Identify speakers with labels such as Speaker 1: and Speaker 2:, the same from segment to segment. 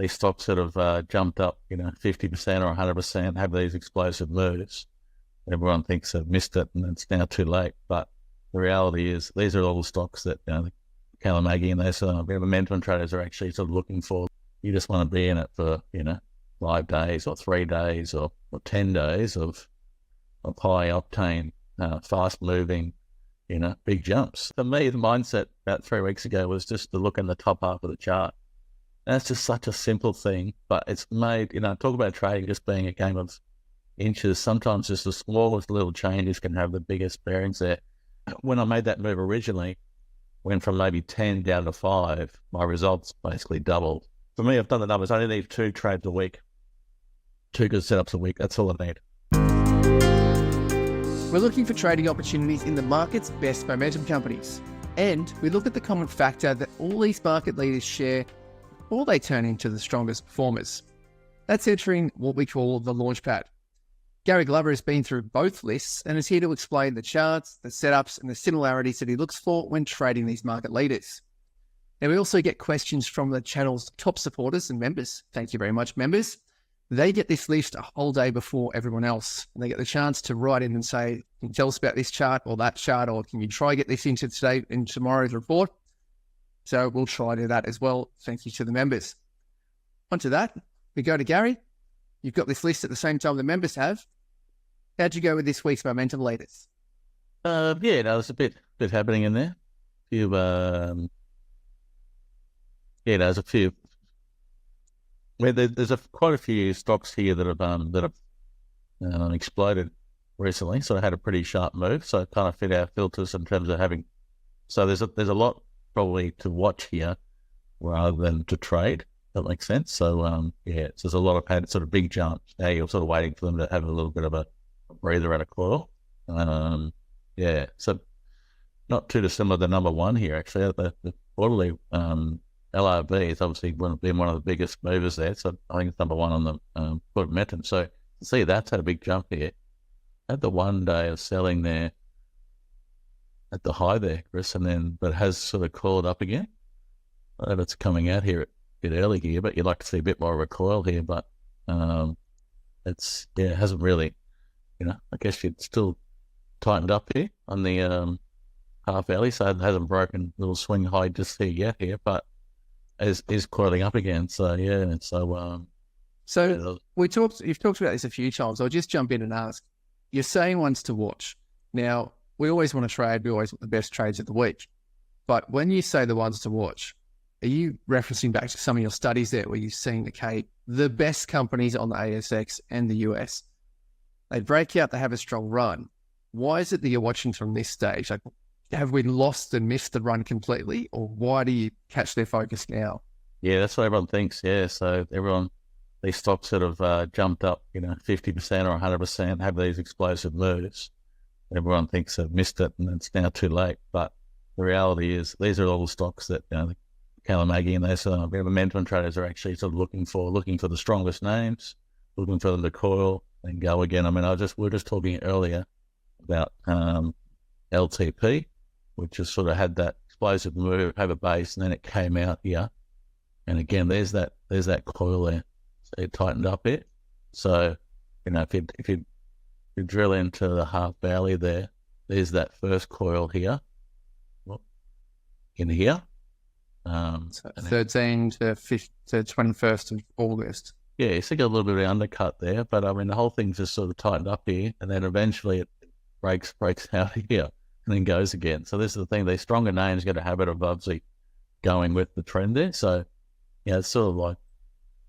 Speaker 1: these stocks that have jumped up, 50% or 100%, have these explosive moves. Everyone thinks they've missed it and it's now too late. But the reality is these are all the stocks that Kalamagi and those momentum traders are actually sort of looking for. You just want to be in it for, 5 days or 3 days or 10 days of high octane, fast moving, big jumps. For me, the mindset about 3 weeks ago was just to look in the top half of the chart. That's just such a simple thing, but it's made, talk about trading just being a game of inches. Sometimes just the smallest little changes can have the biggest bearings there. When I made that move originally, went from maybe 10 down to 5, my results basically doubled. For me, I've done the numbers. I only need 2 trades a week, 2 good setups a week. That's all I need.
Speaker 2: We're looking for trading opportunities in the market's best momentum companies. And we look at the common factor that all these market leaders share before they turn into the strongest performers. That's entering what we call the Launchpad. Gary Glover has been through both lists and is here to explain the charts, the setups, and the similarities that he looks for when trading these market leaders. Now, we also get questions from the channel's top supporters and members. Thank you very much, members. They get this list a whole day before everyone else, and they get the chance to write in and say, can you tell us about this chart or that chart, or can you try get this into today in tomorrow's report? So we'll try to do that as well. Thank you to the members. Onto that, we go to Gary. You've got this list at the same time the members have. How'd you go with this week's momentum leaders?
Speaker 1: There's a bit happening in there. There's a few. There's quite a few stocks here that have exploded recently. So I had a pretty sharp move. So it kind of fit our filters in terms of having. So there's a lot probably to watch here rather than to trade. That makes sense. So so there's a lot of had sort of big jumps. Now you're sort of waiting for them to have a little bit of a breather and a coil. So not too dissimilar to number one here actually. The quarterly LRB has obviously been one of the biggest movers there. So I think it's number one on the momentum. So you see that's had a big jump here. Had the 1 day of selling there at the high there, Chris, but has sort of coiled up again. It's coming out here a bit early here, but you'd like to see a bit more of a coil here, but it hasn't really, I guess you'd still tightened up here on the half hourly, so it hasn't broken little swing high just here yet here, but is coiling up again. So you've
Speaker 2: talked about this a few times. I'll just jump in and ask. You're saying ones to watch. Now, we always want to trade. We always want the best trades of the week. But when you say the ones to watch, are you referencing back to some of your studies there where you've seen, the best companies on the ASX and the US, they break out, they have a strong run. Why is it that you're watching from this stage? Have we lost and missed the run completely, or why do you catch their focus now?
Speaker 1: Yeah, that's what everyone thinks. Yeah, so these stocks that have jumped up, 50% or 100%, have these explosive moves. Everyone thinks they've missed it and it's now too late. But the reality is these are all the stocks that Kalamagi and those momentum traders are actually sort of looking for the strongest names, looking for them to coil and go again. I mean, we were just talking earlier about LTP, which has sort of had that explosive move, have a base, and then it came out here. And again, there's that coil there. So it tightened up it. So, if you drill into the half valley there's that first coil here. In here.
Speaker 2: So 13 to 21st of August.
Speaker 1: Yeah, you see a little bit of undercut there, but I mean, the whole thing's just sort of tightened up here, and then eventually it breaks out here and then goes again. So this is the thing, these stronger names get a habit of obviously going with the trend there. So, it's sort of like,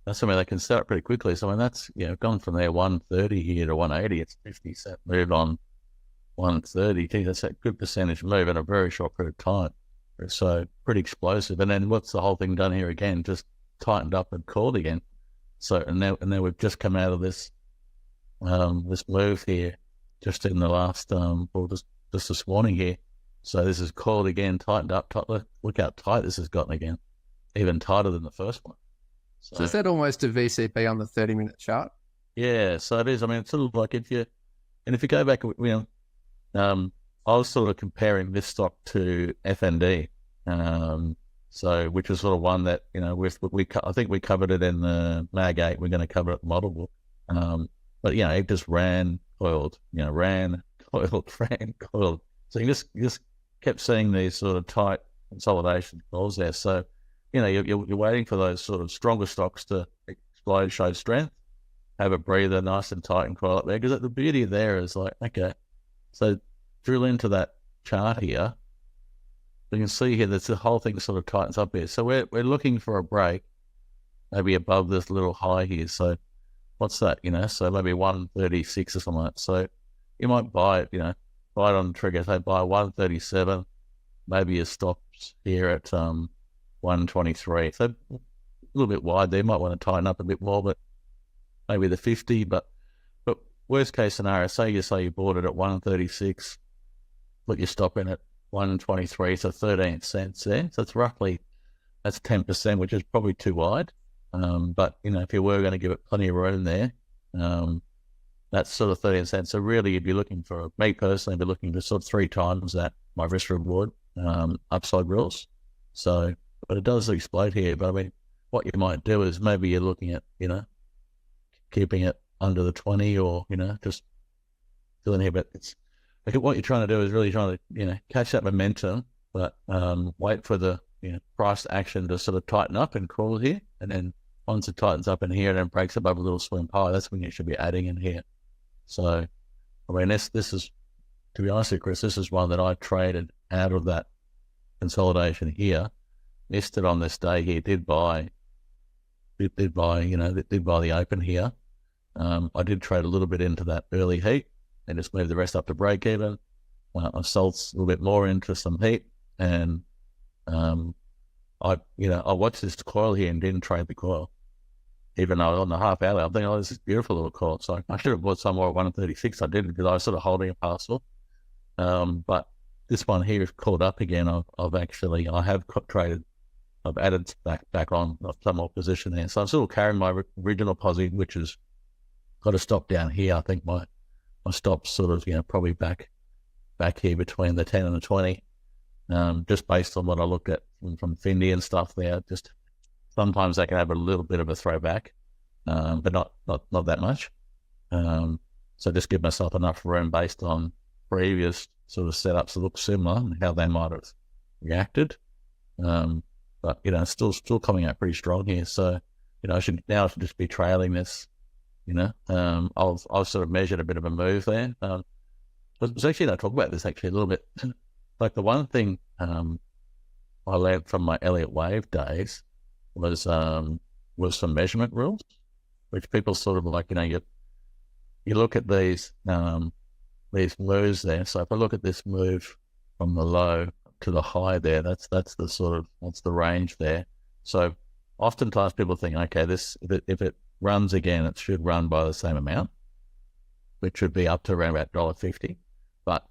Speaker 1: that's something they can start pretty quickly. So, I mean, that's, gone from there 130 here to 180. It's 50% move on 130. Gee, that's a good percentage move in a very short period of time. So pretty explosive. And then what's the whole thing done here again? Just tightened up and called again. So, and now we've just come out of this move here just in the last, just this morning here. So this is called again, tightened up. Look how tight this has gotten again, even tighter than the first one.
Speaker 2: So is that almost a VCP on the 30-minute chart?
Speaker 1: Yeah, so it is. I mean, it's sort of like if you go back, I was sort of comparing this stock to FND. So, which is sort of one that, I think we covered it in the Mag 8. We're going to cover it in Model Book. But, it just ran, coiled, ran, coiled, ran, coiled. So you just kept seeing these sort of tight consolidation calls there. So, you're waiting for those sort of stronger stocks to explode, show strength, have a breather nice and tight and coil up there. Because the beauty there is like, okay, so drill into that chart here. You can see here that the whole thing sort of tightens up here. So we're looking for a break, maybe above this little high here. So what's that? So maybe 136 or something like that. So you might buy it, buy it on the trigger. Say buy 137. Maybe it stops here at 123. So a little bit wide there. You might want to tighten up a bit more, but maybe the 50. But worst case scenario, say you bought it at 136, put your stop in at 123, so 13 cents there. So it's roughly, that's 10%, which is probably too wide. But, if you were going to give it plenty of room there, that's sort of 13 cents. So really you'd be looking for, me personally, I'd be looking for sort of 3 times that, my risk reward, upside rules. So, but it does explode here. But I mean, what you might do is maybe you're looking at, keeping it under the 20 or, just filling here. But what you're trying to do is really trying to, catch that momentum, but wait for the price action to sort of tighten up and crawl here. And then once it tightens up in here and then breaks above a little swing high, that's when you should be adding in here. So, I mean, this is, to be honest with you, Chris, this is one that I traded out of that consolidation here. Missed it on this day here. Did buy the open here. I did trade a little bit into that early heat and just moved the rest up to break even. I sold a little bit more into some heat, and I watched this coil here and didn't trade the coil, even though on the half hour I'm thinking, this is beautiful little coil. So I should have bought some more at 136. I didn't, because I was sort of holding a parcel. But this one here is called up again. I have traded. I've added back on some more position there. So I'm still carrying my original posi, which has got a stop down here. I think my stop's sort of, probably back here between the 10 and the 20, just based on what I looked at from Findy and stuff there. Just sometimes they can have a little bit of a throwback, but not that much. So just give myself enough room based on previous sort of setups that look similar and how they might have reacted. But, still coming out pretty strong here. So, I should just be trailing this, I've sort of measured a bit of a move there. But it's actually, I talk about this actually a little bit. Like the one thing I learned from my Elliot wave days was some measurement rules, which people sort of like, you look at these moves there. So if I look at this move from the low to the high there, that's the range there. So oftentimes people think, okay, if it runs again, it should run by the same amount, which should be up to around about $1.50. But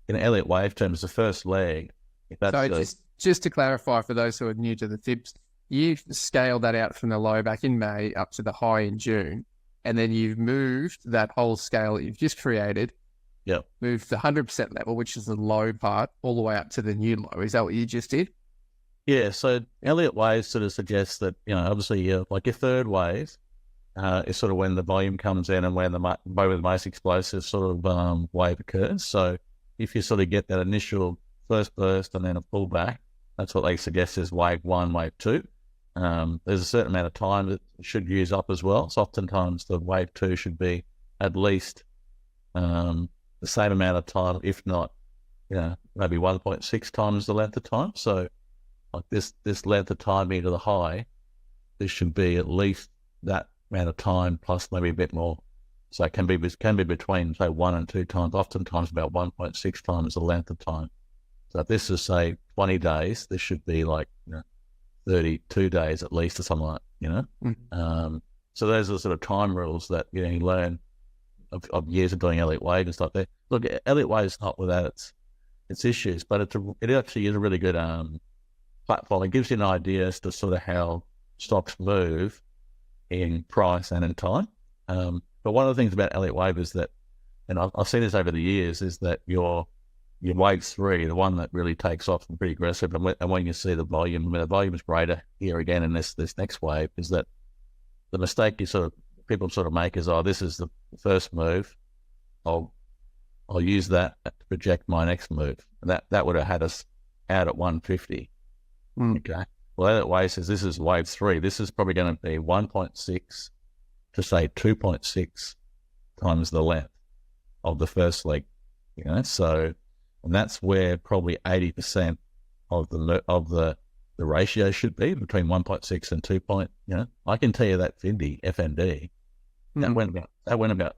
Speaker 1: in Elliot wave terms, the first leg, if that's
Speaker 2: so just to clarify for those who are new to the tips, you scaled that out from the low back in May up to the high in June, and then you've moved that whole scale that you've just created.
Speaker 1: Yep.
Speaker 2: Moved the 100% level, which is the low part, all the way up to the new low. Is that what you just did?
Speaker 1: Yeah. So Elliot wave sort of suggests that, obviously, like your third wave is sort of when the volume comes in and when the most explosive sort of wave occurs. So if you sort of get that initial first burst and then a pullback, that's what they suggest is wave 1, wave 2. There's a certain amount of time that it should use up as well. So oftentimes the wave 2 should be at least the same amount of time, if not, maybe 1.6 times the length of time. So like this length of time into the high, this should be at least that amount of time plus maybe a bit more. So it can be between, say, 1 and 2 times, oftentimes about 1.6 times the length of time. So if this is, say, 20 days, this should be like 32 days at least or something like that,
Speaker 2: Mm-hmm.
Speaker 1: So those are the sort of time rules that you learn of years of doing Elliot wave and stuff there. Look, Elliot wave is not without its issues, but it actually is a really good platform. It gives you an idea as to sort of how stocks move in price and in time. But one of the things about Elliot wave is that, and I've seen this over the years, is that your your wave 3, the one that really takes off and pretty aggressive, and when you see the volume, I mean, the volume is greater here again in this next wave, is that the mistake people sort of make is, oh, this is the first move. I'll use that to project my next move. And that would have had us out at 150. Okay. Well, Elliot Wave says this is wave 3. This is probably going to be 1.6 to say 2.6 times the length of the first leg. So, and that's where probably 80% of the ratio should be between 1.6 and 2. I can tell you that FND that went about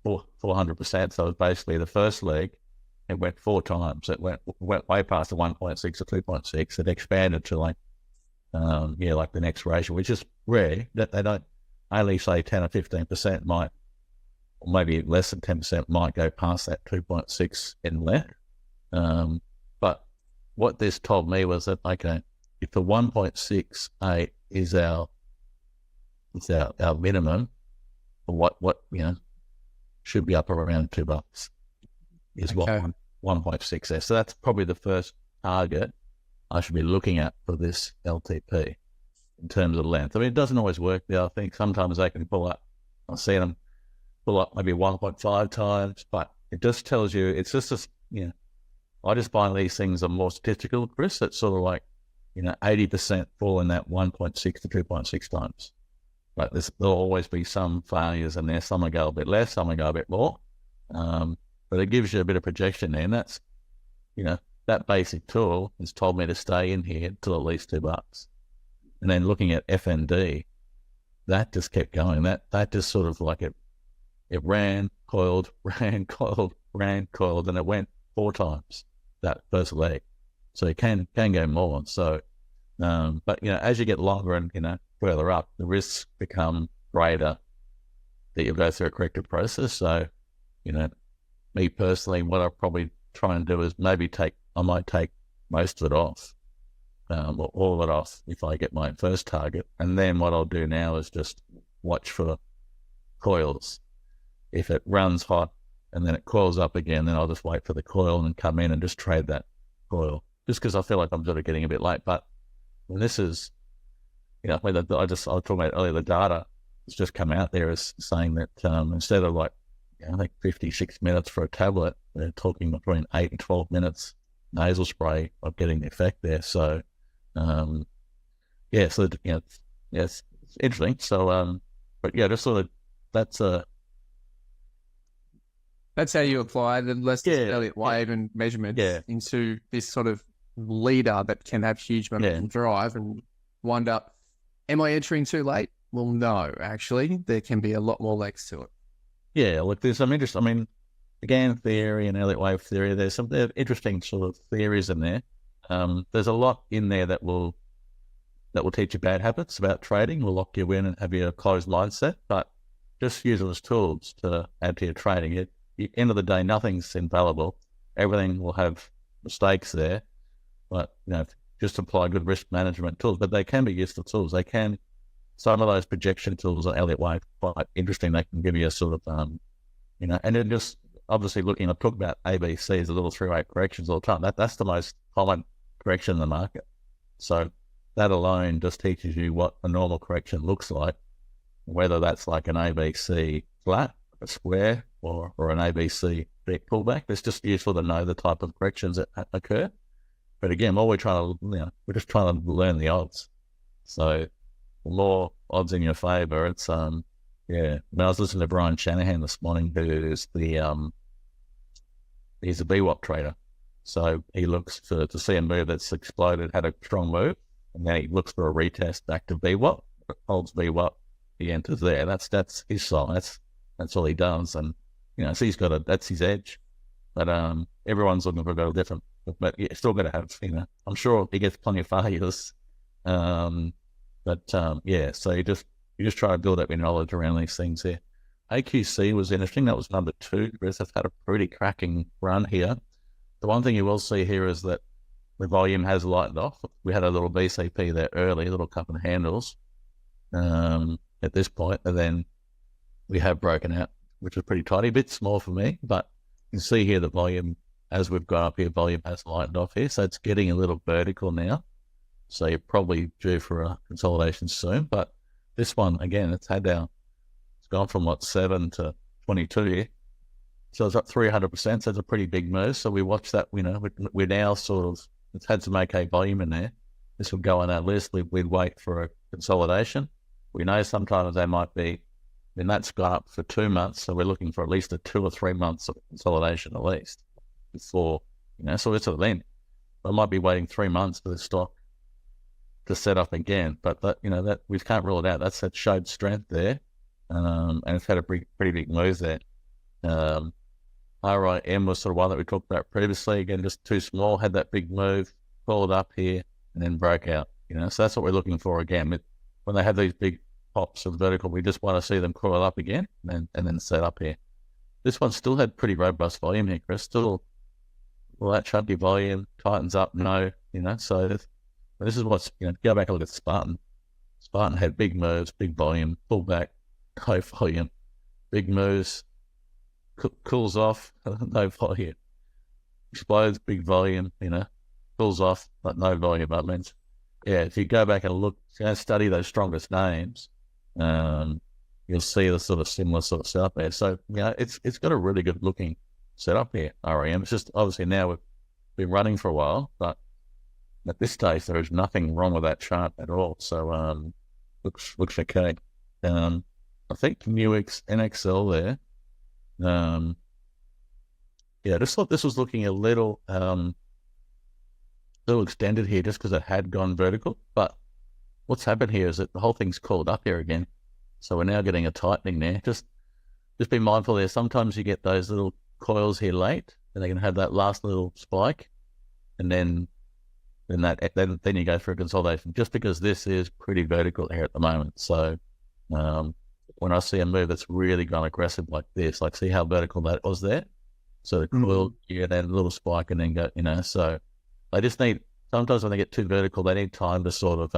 Speaker 1: 400%. So it was basically the first leg, it went 4 times. It went way past the 1.6 to 2.6. It expanded to like the next ratio, which is rare. That they don't only say 10 or 15% might, or maybe less than 10% might go past that 2.6 in length. But what this told me was that, okay, if the 1.68 is our minimum, what should be up around $2 is
Speaker 2: Okay.
Speaker 1: what 1.6 there. So that's probably the first target I should be looking at for this LTP in terms of length. I mean, it doesn't always work there. I think sometimes they can pull up. I've seen them pull up maybe 1.5 times, but it just tells you, it's just I just find these things are more statistical, Chris. It's sort of like, 80% fall in that 1.6 to 2.6 times. But there'll always be some failures in there. Some will go a bit less, some will go a bit more. But it gives you a bit of projection there. And that's, that basic tool has told me to stay in here till at least $2. And then looking at FND, that just kept going. That just sort of like it ran, coiled, ran, coiled, and it went 4 times that first leg. So it can go more. So, but as you get longer and further up, the risks become greater that you'll go through a corrective process. So, me personally, what I'll probably try and do is I might take most of it off, or all of it off if I get my first target. And then what I'll do now is just watch for coils. If it runs hot and then it coils up again, then I'll just wait for the coil and come in and just trade that coil. Just because I feel like I'm sort of getting a bit late. But when this is, I was talking about earlier, the data has just come out there as saying that instead of like, I think 56 minutes for a tablet, they're talking between 8 and 12 minutes nasal spray of getting the effect there. So, it's interesting. So, but yeah, just sort of,
Speaker 2: That's how you apply the Elliot Wave and measurements into this sort of leader that can have huge momentum drive and wind up. Am I entering too late? Well, no, actually, there can be a lot more legs to it.
Speaker 1: Yeah, look, there's some interest. I mean, again, theory and Elliot Wave theory, there's some interesting sort of theories in there. There's a lot in there that will teach you bad habits about trading, will lock you in and have you a closed mindset, but just use them as tools to add to your trading. At the end of the day, nothing's infallible. Everything will have mistakes there, but just apply good risk management tools. But they can be useful tools. Some of those projection tools on Elliot Wave are quite interesting. They can give you a sort of, and then just obviously looking, I talk about ABCs, the little 3-way corrections all the time. That's the most common correction in the market. So that alone just teaches you what a normal correction looks like, whether that's like an ABC flat, a square, or an ABC big pullback. It's just useful to know the type of corrections that occur. But again, all we're just trying to learn the odds. So the more odds in your favor, it's When I was listening to Brian Shanahan this morning, who's he's a VWAP trader. So he looks to see a move that's exploded, had a strong move, and then he looks for a retest back to VWAP, holds VWAP, he enters there. That's his style. That's all he does. And so that's his edge. But everyone's looking for a little different. But you're still going to have, I'm sure he gets plenty of failures. So you just try to build up your knowledge around these things here. AQC was interesting. That was number 2. Chris has had a pretty cracking run here. The one thing you will see here is that the volume has lightened off. We had a little BCP there early, a little cup and handles at this point, and then we have broken out, which is pretty tidy, a bit small for me, but you can see here the volume as we've gone up here, volume has lightened off here. So it's getting a little vertical now. So you're probably due for a consolidation soon. But this one, again, it's gone from 7 to 22 here. So it's up 300%. So it's a pretty big move. So we watch that, we're now it's had some okay volume in there. This will go on our list. We'd wait for a consolidation. We know sometimes they might be, that's gone up for 2 months. So we're looking for at least a 2 or 3 months of consolidation at least before, so it's at then. I might be waiting 3 months for the stock to set up again. But that we can't rule it out. That showed strength there. And it's had a pretty big move there. RIM was sort of one that we talked about previously. Again, just too small, had that big move, pulled up here, and then broke out. So that's what we're looking for again. When they have these big pops of vertical, we just want to see them coil up again and then set up here. This one still had pretty robust volume here, Chris. Still, that chunky volume tightens up. No, so this is what's, go back and look at Spartan. Spartan had big moves, big volume, pull back, high volume, big moves, cools off, no volume, explodes, big volume, cools off, but no volume. That means, if you go back and look, study those strongest names, you'll see the sort of similar sort of setup there. So, it's got a really good looking setup here, REM. It's just obviously now we've been running for a while, but at this stage there is nothing wrong with that chart at all. So, looks okay. I think NXL there. Just thought this was looking a little extended here just because it had gone vertical. But what's happened here is that the whole thing's coiled up here again. So we're now getting a tightening there. Just be mindful there. Sometimes you get those little coils here late, and they can have that last little spike, and then you go for a consolidation. Just because this is pretty vertical here at the moment. So when I see a move that's really gone aggressive like this, like see how vertical that was there. So the coil, then a little spike and then go, so they just need, sometimes when they get too vertical, they need time to sort of,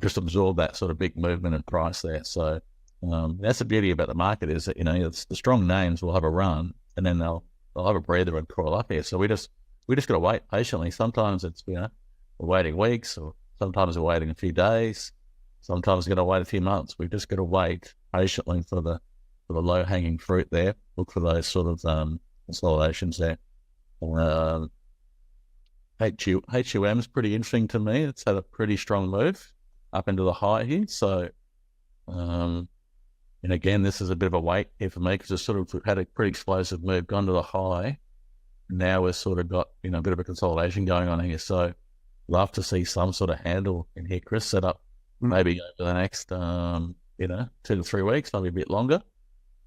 Speaker 1: just absorb that sort of big movement in price there. So that's the beauty about the market is that, the strong names will have a run and then they'll have a breather and crawl up here. So we just got to wait patiently. Sometimes it's, we're waiting weeks, or sometimes we're waiting a few days. Sometimes we're going to wait a few months. We've just got to wait patiently for the low-hanging fruit there. Look for those sort of consolidations there. HUM is pretty interesting to me. It's had a pretty strong move up into the high here. So, and again, this is a bit of a wait here for me because it's sort of had a pretty explosive move, gone to the high. Now we've sort of got, a bit of a consolidation going on here. So, love to see some sort of handle in here, Chris, set up maybe over the next, 2 to 3 weeks, maybe a bit longer.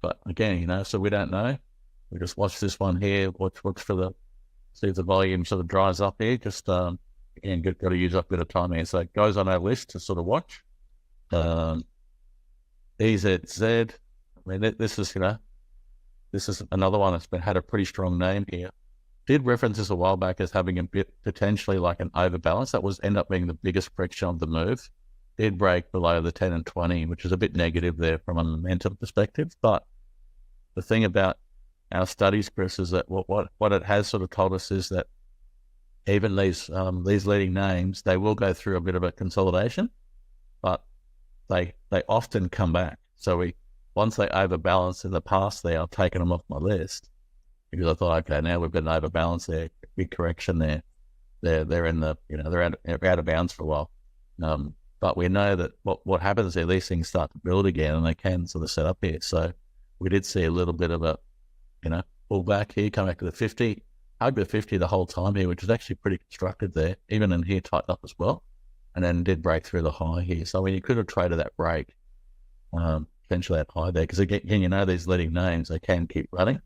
Speaker 1: But again, so we don't know. We just watch this one here, watch for see if the volume sort of dries up here. Just, again, got to use up a bit of time here. So it goes on our list to sort of watch. EZZ, this is another one that's had a pretty strong name here. Did reference this a while back as having a bit potentially like an overbalance. That was end up being the biggest friction of the move. Did break below the 10 and 20, which is a bit negative there from a momentum perspective. But the thing about our studies, Chris, is that what it has sort of told us is that even these leading names, they will go through a bit of a consolidation, but they often come back. So once they overbalance in the past there, I've taken them off my list because I thought, okay, now we've got an overbalance there, big correction there. They're in the, they're out of bounds for a while. But we know that what happens there, these things start to build again and they can sort of set up here. So we did see a little bit of a, pull back here, come back to the 50, hugged the 50 the whole time here, which is actually pretty constructive there, even in here tightened up as well. And then did break through the high here. So you could have traded that break, potentially that high there, because again, these leading names, they can keep running,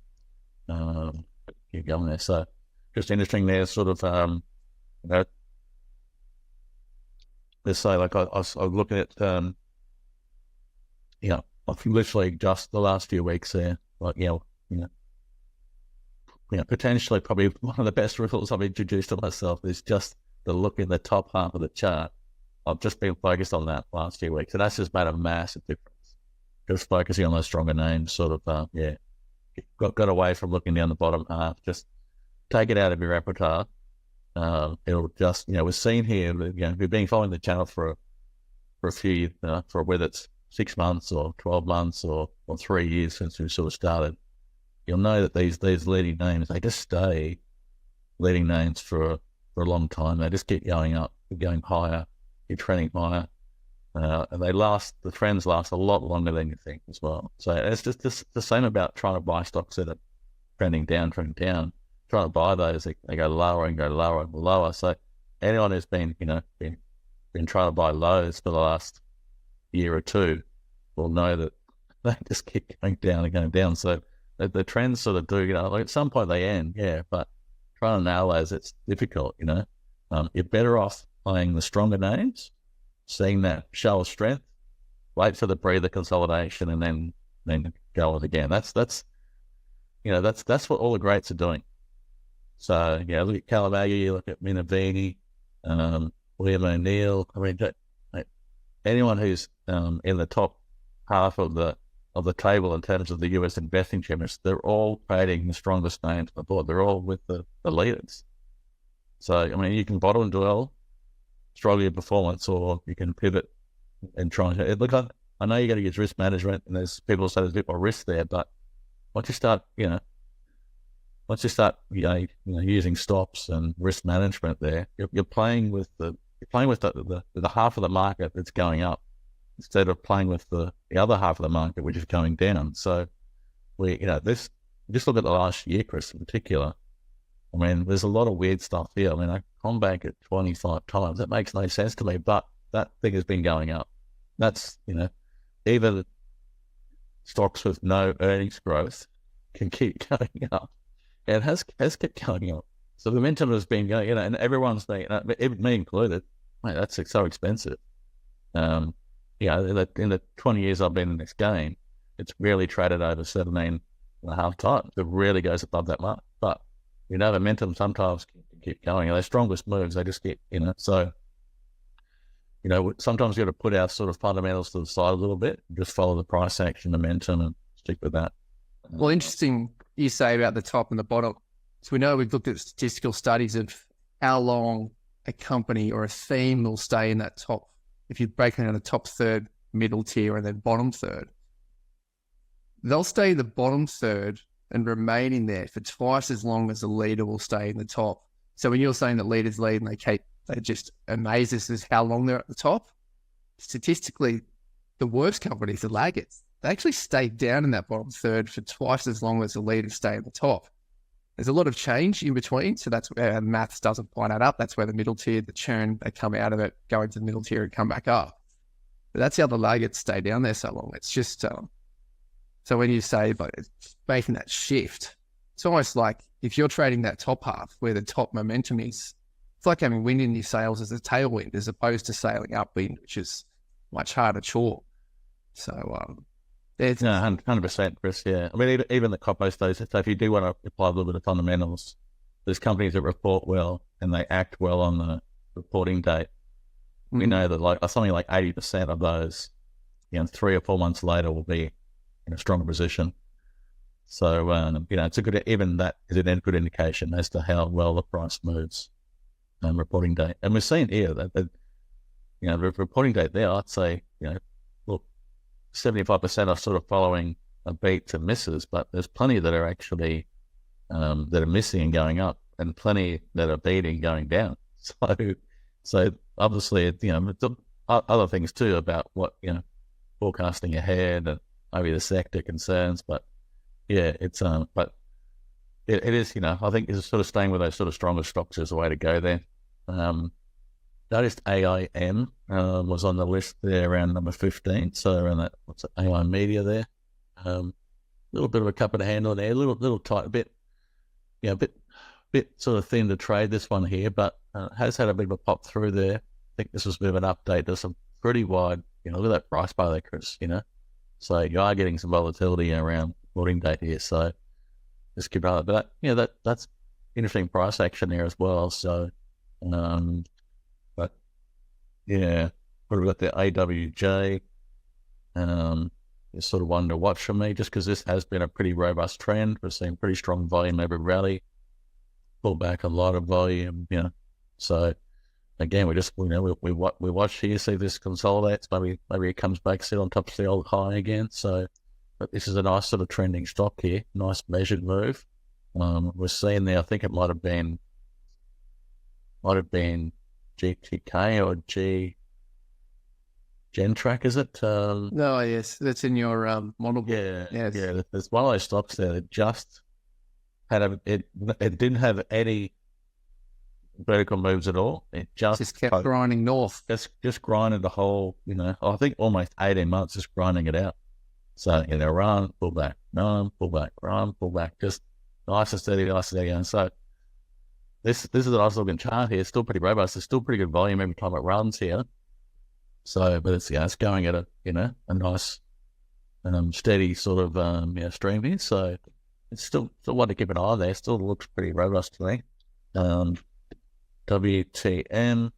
Speaker 1: keep going there. So just interesting there, sort of, let's say, like I was looking at, I've literally just the last few weeks there, like, potentially probably one of the best rules I've introduced to myself is just the look in the top half of the chart. I've just been focused on that last few weeks, and that's just made a massive difference. Just focusing on those stronger names, sort of, give got away from looking down the bottom half. Just take it out of your repertoire. It'll just, we're seeing here, we've been following the channel for a few, for whether it's 6 months or 12 months or 3 years since we sort of started. You'll know that these leading names, they just stay leading names for a long time. They just keep going up, going higher, keep trending higher. And the trends last a lot longer than you think as well. So it's just the same about trying to buy stocks that are trending down. Trying to buy those, they go lower and lower. So anyone who's been trying to buy lows for the last year or two will know that they just keep going down and going down. So the trends sort of do, like at some point they end, but trying to nail those, it's difficult, You're better off playing the stronger names, seeing that show of strength, wait for the breather consolidation, and then go with it again. That's what all the greats are doing. So look at Calamagi, you look at Minavini, William O'Neill. I mean, anyone who's in the top half of the table in terms of the US investing champions, they're all trading the strongest names on the board. They're all with the leaders. So I mean, you can bottom dwell, struggle your performance, or you can pivot and try and look. I know you got to use risk management, and there's people say there's a bit more risk there, but once you start, using stops and risk management, there, you're playing with the half of the market that's going up instead of playing with the other half of the market which is going down. So just look at the last year, Chris, in particular. I mean, there's a lot of weird stuff here. I mean, I come back at 25 times. That makes no sense to me, but that thing has been going up. That's, even stocks with no earnings growth can keep going up. And has kept going up. So the momentum has been going, and everyone's saying, me included, mate, that's so expensive. In the 20 years I've been in this game, it's really traded over 17.5 times. It really goes above that mark. But, momentum sometimes can keep going. Their strongest moves, they just get, so, sometimes you got to put our sort of fundamentals to the side a little bit, just follow the price action momentum and stick with that.
Speaker 2: Well, interesting you say about the top and the bottom. So we know we've looked at statistical studies of how long a company or a theme will stay in that top. If you break it down the top third, middle tier, and then bottom third, they'll stay in the bottom third and remain in there for twice as long as the leader will stay in the top. So when you're saying that leaders lead and they just amaze us as how long they're at the top, statistically, the worst companies, the laggards, they actually stay down in that bottom third for twice as long as the leaders stay at the top. There's a lot of change in between, so that's where maths doesn't point that up. That's where the middle tier, the churn, they come out of it, go into the middle tier and come back up. But that's how the laggards stay down there so long. It's just, so when you say like it's making that shift, it's almost like if you're trading that top half where the top momentum is, it's like having wind in your sails as a tailwind as opposed to sailing upwind, which is much harder chore. So,
Speaker 1: no, 100%, Chris. Yeah, I mean, even the Coppo stays. So if you do want to apply a little bit of fundamentals, there's companies that report well and they act well on the reporting date. Mm-hmm. We know that something like 80% of those, 3 or 4 months later, will be in a stronger position. So it's a good, even that is a good indication as to how well the price moves on reporting date. And we're seeing here that the reporting date there, I'd say, 75% are sort of following a beat to misses, but there's plenty that are actually that are missing and going up, and plenty that are beating going down. So obviously, it's other things too about what forecasting ahead and maybe the sector concerns, but yeah, it's but it is I think it's sort of staying with those sort of stronger stocks is the way to go there. Noticed AIM was on the list there around number 15. So around that, what's it, AI Media there? Little bit of a cup of the handle there, a little tight, bit sort of thin to trade this one here, but has had a bit of a pop through there. I think this was a bit of an update. There's some pretty wide, look at that price bar there, Chris, So you are getting some volatility around reporting date here. So just keep on it. But that's interesting price action there as well. So, but yeah, what have we got there? AWJ, is sort of one to watch for me, just because this has been a pretty robust trend. We're seeing pretty strong volume every rally, pull back a lot of volume, So again, we just, we watch here, see this consolidates, maybe it comes back, sit on top of the old high again. So, but this is a nice sort of trending stock here, nice measured move. We're seeing there, I think it might have been GTK or Gentrack, is it?
Speaker 2: No, yes, that's in your model.
Speaker 1: Yeah,
Speaker 2: Yes.
Speaker 1: yeah. There's one of those stocks there that just had it didn't have any vertical moves at all. It
Speaker 2: Just kept grinding north.
Speaker 1: just grinded the whole, I think almost 18 months just grinding it out. So, run, pull back, run, pull back, run, pull back, just nice and steady. And so this is a nice looking chart here. It's still pretty robust. There's still pretty good volume every time it runs here. So, but it's going at a nice steady sort of stream here. So it's still one to keep an eye on there. Still looks pretty robust to me. WTM.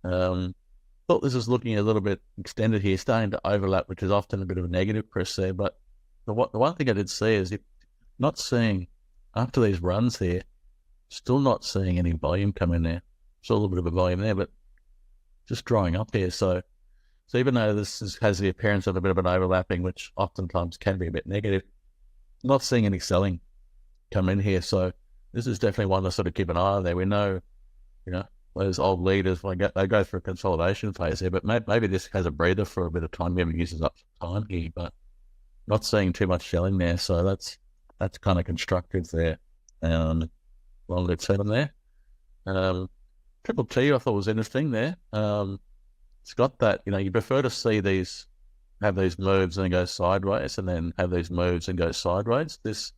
Speaker 1: Thought this was looking a little bit extended here, starting to overlap, which is often a bit of a negative press there. But the one thing I did see is not seeing, after these runs here, still not seeing any volume come in there. Still a little bit of a volume there, but just drying up here. So even though this has the appearance of a bit of an overlapping, which oftentimes can be a bit negative, not seeing any selling come in here. So this is definitely one to sort of keep an eye on there. We know, those old leaders, they go through a consolidation phase here, but maybe this has a breather for a bit of time. Maybe uses up some time here, but not seeing too much selling there. So that's kind of constructive there. Longer term there. Triple T I thought was interesting there. It's got that, you prefer to see have these moves and then go sideways, and then have these moves and go sideways. This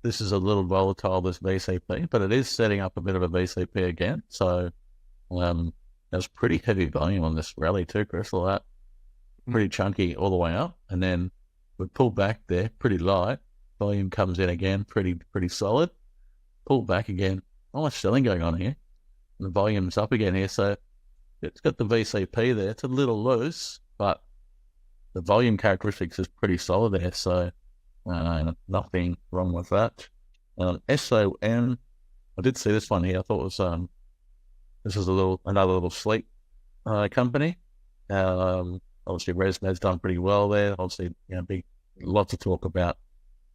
Speaker 1: is a little volatile, this VCP, but it is setting up a bit of a VCP again. So there's pretty heavy volume on this rally too, Chris. All that pretty chunky all the way up, and then we pull back there, pretty light. Volume comes in again, pretty solid. Pull back again. Not much selling going on here. And the volume's up again here, so it's got the VCP there. It's a little loose, but the volume characteristics is pretty solid there. So nothing wrong with that. SOM, I did see this one here. I thought it was this is another little sleep company. Obviously ResMed's done pretty well there. Obviously, lots of talk about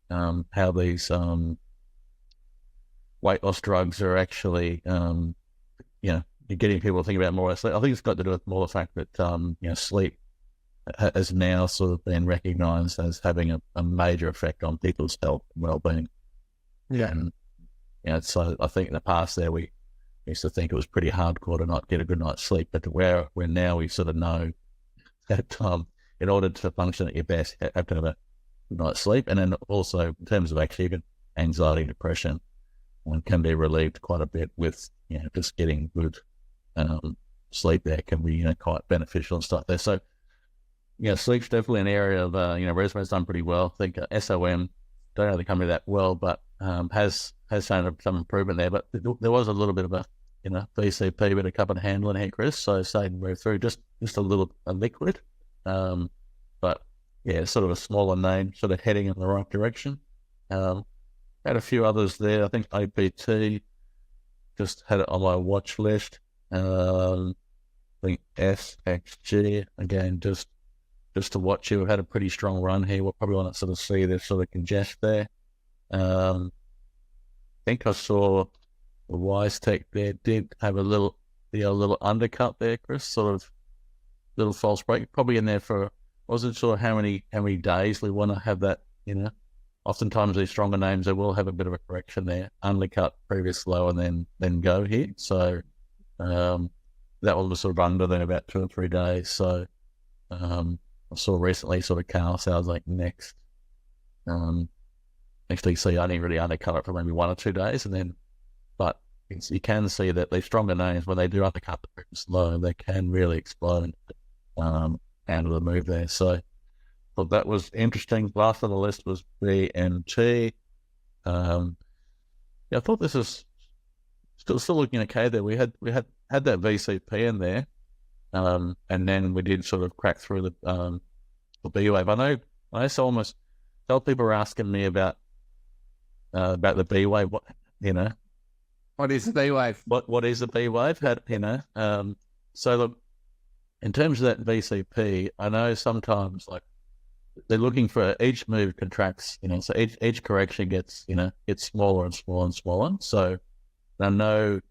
Speaker 1: how these weight loss drugs are actually you're getting people to think about more sleep. I think it's got to do with more the fact that sleep has now sort of been recognised as having a major effect on people's health and well-being.
Speaker 2: Yeah.
Speaker 1: And so I think in the past there we used to think it was pretty hardcore to not get a good night's sleep, but where now we sort of know that in order to function at your best, you have to have a good night's sleep. And then also in terms of actually even anxiety and depression, can be relieved quite a bit with just getting good sleep there can be quite beneficial and stuff there. So sleep's definitely an area of ResMed's done pretty well. I think SOM, don't know the company that well, but has shown some improvement there. But there was a little bit of a VCP with a cup and handling here, Chris. So starting to move through just a liquid, but sort of a smaller name, sort of heading in the right direction. Had a few others there. I think APT just had it on my watch list. I think SXG again, just to watch here. We've had a pretty strong run here. We'll probably want to sort of see this sort of congest there. I think I saw the WiseTech there did have a little undercut there, Chris. Sort of little false break, probably in there for. Wasn't sure how many days we want to have that. Oftentimes these stronger names, they will have a bit of a correction there, undercut previous low and then go here. So that one was sort of under there about 2 or 3 days. So I saw recently sort of Carl sounds like next DC only really undercut it for maybe 1 or 2 days, and then but you can see that these stronger names, when they do undercut the previous low, they can really explode out of the move there. So thought that was interesting. Last on the list was BMT. I thought this is still looking okay there. We had that VCP in there, and then we did sort of crack through the B wave. I I also almost felt people were asking me about the B wave. What
Speaker 2: What is the B wave?
Speaker 1: What is the B wave? So look, in terms of that VCP, I know sometimes like they're looking for each move contracts, so each correction gets smaller and smaller and smaller. So I know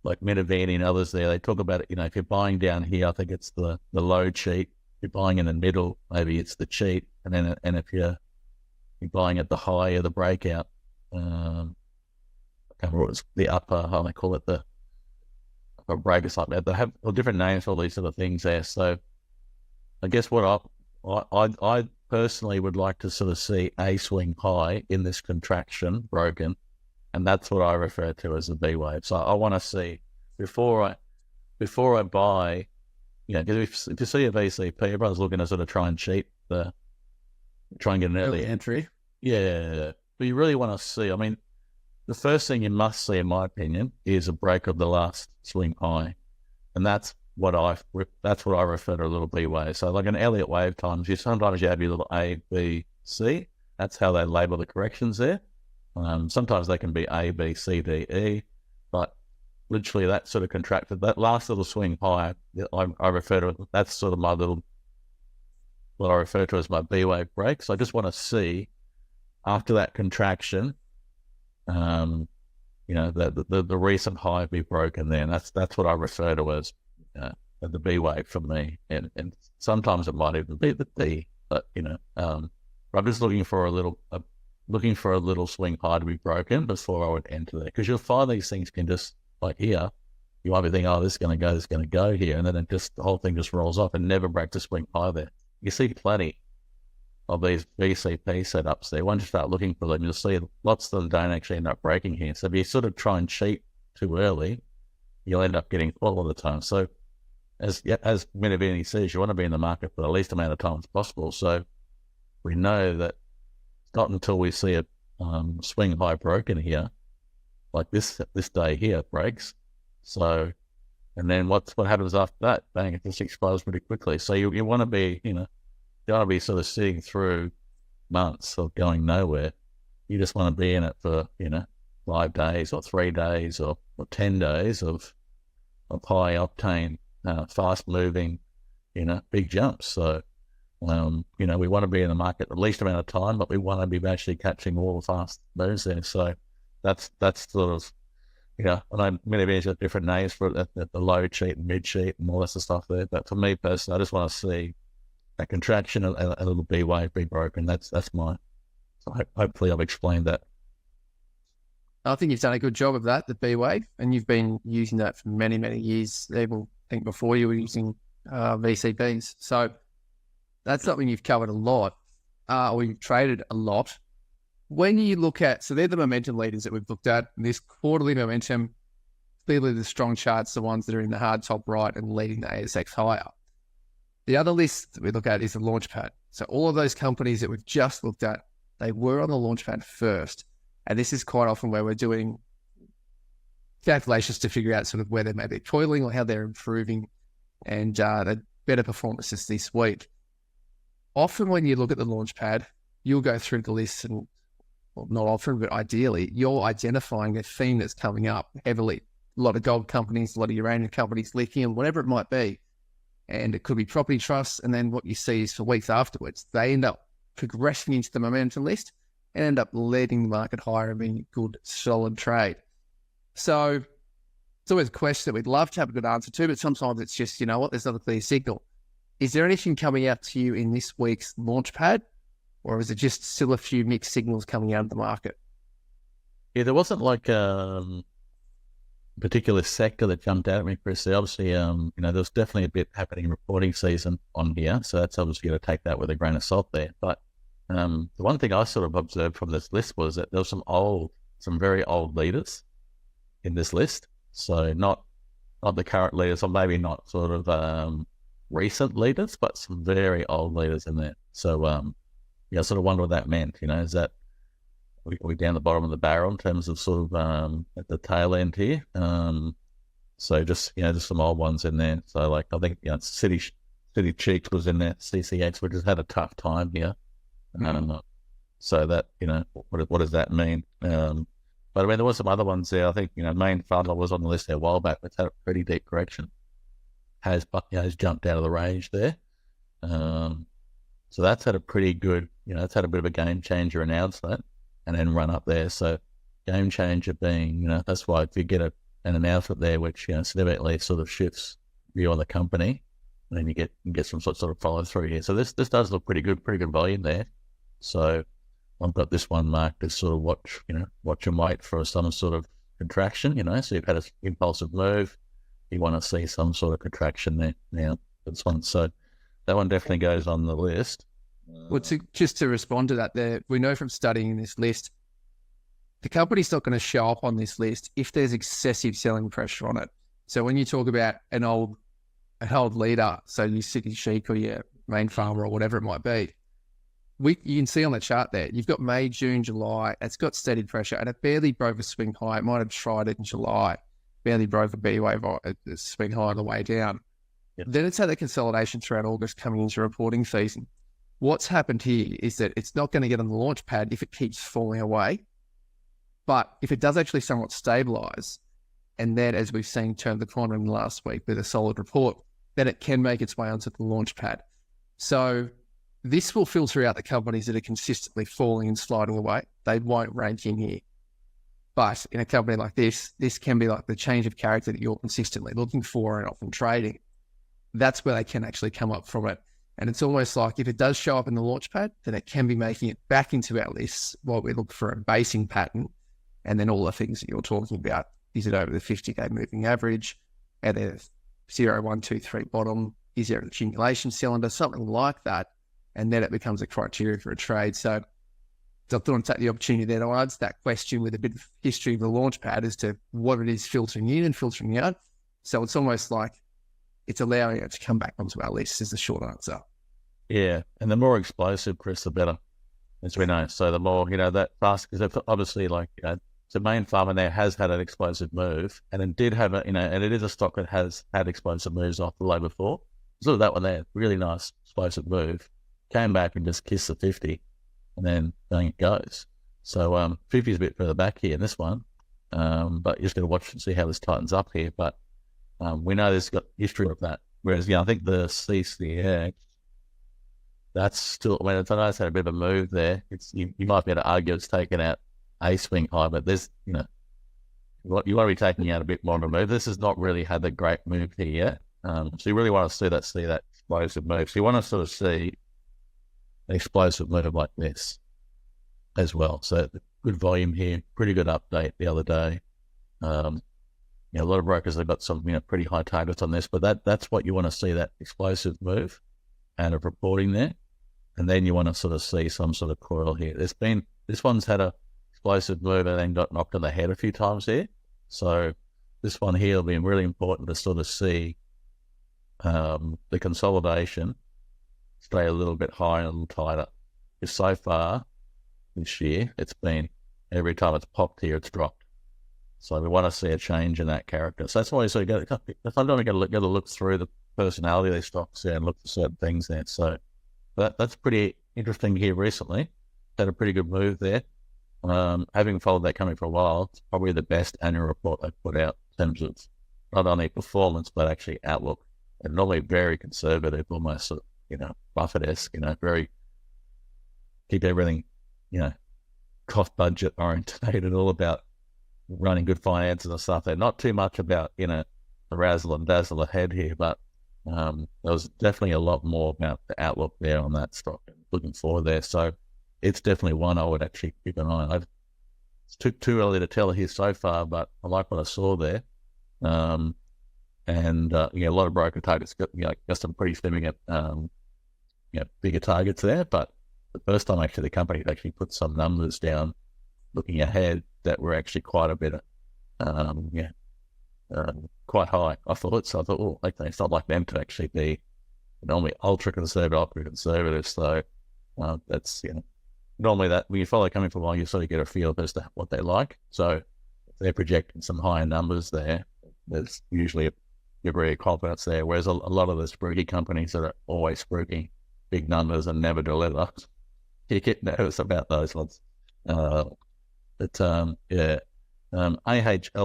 Speaker 1: like Medivini and others there, they talk about it, if you're buying down here, I think it's the low cheat. If you're buying in the middle, maybe it's the cheat. And if you're buying at the high or the breakout, I can't remember what it's the upper, how they call it, the upper break or something. They have different names for all these sort of things there. So I guess what I personally would like to sort of see a swing high in this contraction broken, and that's what I refer to as the B wave. So I want to see before I buy, because if you see a VCP, everyone's looking to sort of try and cheat try and get an early
Speaker 2: entry.
Speaker 1: Yeah, but you really want to see. I mean, the first thing you must see, in my opinion, is a break of the last swing high, and that's what I refer to a little B wave. So like an Elliot wave times, sometimes you have your little A, B, C. That's how they label the corrections there. Sometimes they can be A, B, C, D, E, but literally that sort of contracted, that last little swing high, I refer to it, that's sort of what I refer to as my B wave break. So I just want to see after that contraction, the recent high be broken there. And that's what I refer to as the B wave for me. And sometimes it might even be the D, but I'm just looking for a little swing high to be broken before I would enter there. Because you'll find these things can just, like here, you might be thinking, oh, this is going to go here. And then the whole thing just rolls off and never breaks a swing high there. You see plenty of these VCP setups there. Once you start looking for them, you'll see lots of them don't actually end up breaking here. So if you sort of try and cheat too early, you'll end up getting caught all the time. So as Medivini says, you want to be in the market for the least amount of time as possible. So we know that it's not until we see a swing high broken here, like this day here, it breaks. So, and then what happens after that? Bang, it just explodes pretty quickly. So you want to be, you don't want to be sort of sitting through months of going nowhere. You just want to be in it for, 5 days or 3 days or 10 days of high octane, fast moving, big jumps. So, we want to be in the market the least amount of time, but we want to be actually catching all the fast moves there. So that's sort of, I know many of you have different names for it, the low cheat and mid cheat and all that sort of stuff there. But for me personally, I just want to see a contraction, a little B wave be broken. That's mine. So hopefully I've explained that.
Speaker 2: I think you've done a good job of that, the B wave, and you've been using that for many, many years. Even I think before you were using VCPs. So that's something you've covered a lot, or you've traded a lot. When you look at, so they're the momentum leaders that we've looked at. This quarterly momentum, clearly the strong charts, the ones that are in the hard top right and leading the ASX higher. The other list that we look at is the Launchpad. So all of those companies that we've just looked at, they were on the Launchpad first. And this is quite often where we're doing calculations to figure out sort of where they may be toiling or how they're improving and the better performances this week. Often when you look at the Launchpad, you'll go through the list and, well, not often, but ideally, you're identifying a theme that's coming up heavily. A lot of gold companies, a lot of uranium companies, lithium, whatever it might be. And it could be property trusts. And then what you see is for weeks afterwards, they end up progressing into the momentum list and end up leading the market higher and being a good, solid trade. So it's always a question that we'd love to have a good answer to, but sometimes it's just, there's not a clear signal. Is there anything coming out to you in this week's Launchpad? Or is it just still a few mixed signals coming out of the market?
Speaker 1: Yeah, there wasn't like a particular sector that jumped out at me, Chris. Obviously, there was definitely a bit happening reporting season on here. So that's obviously going to take that with a grain of salt there. But the one thing I sort of observed from this list was that there was some very old leaders in this list. So not the current leaders, or maybe not sort of recent leaders, but some very old leaders in there. So, I sort of wonder what that meant. Is that we down the bottom of the barrel in terms of sort of at the tail end here? So just some old ones in there. So like I think City City Cheeks was in there, CCX, which has had a tough time here. So that, what does that mean? But I mean, there were some other ones there. I think, Main Funnel was on the list there a while back. It's had a pretty deep correction. Has jumped out of the range there. So that's had a pretty good, it's had a bit of a game changer announcement and then run up there. So game changer being, that's why if you get an announcement there, which, significantly sort of shifts view on the company, and then you get some sort of follow through here. So this does look pretty good volume there. So I've got this one marked as sort of watch and wait for some sort of contraction, so you've had an impulsive move. You want to see some sort of contraction there now. This one, so that one definitely goes on the list.
Speaker 2: Well, just to respond to that, we know from studying this list, the company's not going to show up on this list if there's excessive selling pressure on it. So when you talk about an old leader, so your City Chic or your Main Farmer or whatever it might be, you can see on the chart there, you've got May, June, July, it's got steady pressure and it barely broke a swing high. It might have tried it in July, barely broke a B wave, a swing high on the way down. Yep. Then it's had a consolidation throughout August coming into reporting season. What's happened here is that it's not going to get on the Launchpad if it keeps falling away. But if it does actually somewhat stabilize, and then as we've seen turn the corner in the last week with a solid report, then it can make its way onto the Launchpad. So this will filter out the companies that are consistently falling and sliding away. They won't rank in here. But in a company like this can be like the change of character that you're consistently looking for and often trading. That's where they can actually come up from it. And it's almost like if it does show up in the Launchpad, then it can be making it back into our lists while we look for a basing pattern. And then all the things that you're talking about, is it over the 50-day moving average? At a 0, 1, 2, 3 bottom? Is there an accumulation cylinder? Something like that. And then it becomes a criteria for a trade. So I thought I'd take the opportunity there to answer that question with a bit of history of the Launchpad as to what it is filtering in and filtering out. So it's almost like it's allowing it to come back onto our list is the short answer.
Speaker 1: Yeah, and the more explosive, Chris, the better, as we know. So the more, that fast, because obviously the Main Farmer there has had an explosive move, and it did have and it is a stock that has had explosive moves off the low before. So that one there, really nice explosive move, came back and just kissed the 50, and then bang it goes. So 50 is a bit further back here in this one, but you're just going to watch and see how this tightens up here. But we know there's got history of that. Whereas, I think the CCX, that's still, I know it's had a bit of a move there. You might be able to argue it's taken out a swing high, but there's, you want to be taking out a bit more of a move. This has not really had a great move here yet. So you really want to see that explosive move. So you want to sort of see an explosive move like this as well. So good volume here, pretty good update the other day. A lot of brokers have got some, pretty high targets on this, but that's what you want to see, that explosive move and of reporting there. And then you want to sort of see some sort of coil here. This one's had a explosive move and then got knocked on the head a few times here. So this one here will be really important to sort of see the consolidation stay a little bit higher and a little tighter. Because so far this year, it's been every time it's popped here, it's dropped. So we want to see a change in that character. So that's why you sort of sometimes we got to look through the personality of these stocks and look for certain things there. So that's pretty interesting here recently. Had a pretty good move there. Having followed that coming for a while, it's probably the best annual report they've put out in terms of not only performance, but actually outlook. And normally very conservative, almost sort of, Buffett-esque, very keep everything, cost budget orientated, all about running good finances and stuff. They're not too much about, the razzle and dazzle ahead here, but there was definitely a lot more about the outlook there on that stock. Looking forward there. So it's definitely one I would actually keep an eye on. It's too early to tell here so far, but I like what I saw there. A lot of broker targets got some pretty significant, bigger targets there. But the first time actually the company actually put some numbers down looking ahead that were actually quite a bit, quite high. I thought, okay, it's not like them to actually be normally ultra conservative. So that's, normally that when you follow coming for a while, you sort of get a feel as to what they like. So if they're projecting some higher numbers there, there's usually degree of confidence there. Whereas a lot of the spooky companies that are always spooky, big numbers and never deliver, you get nervous about those ones. AHL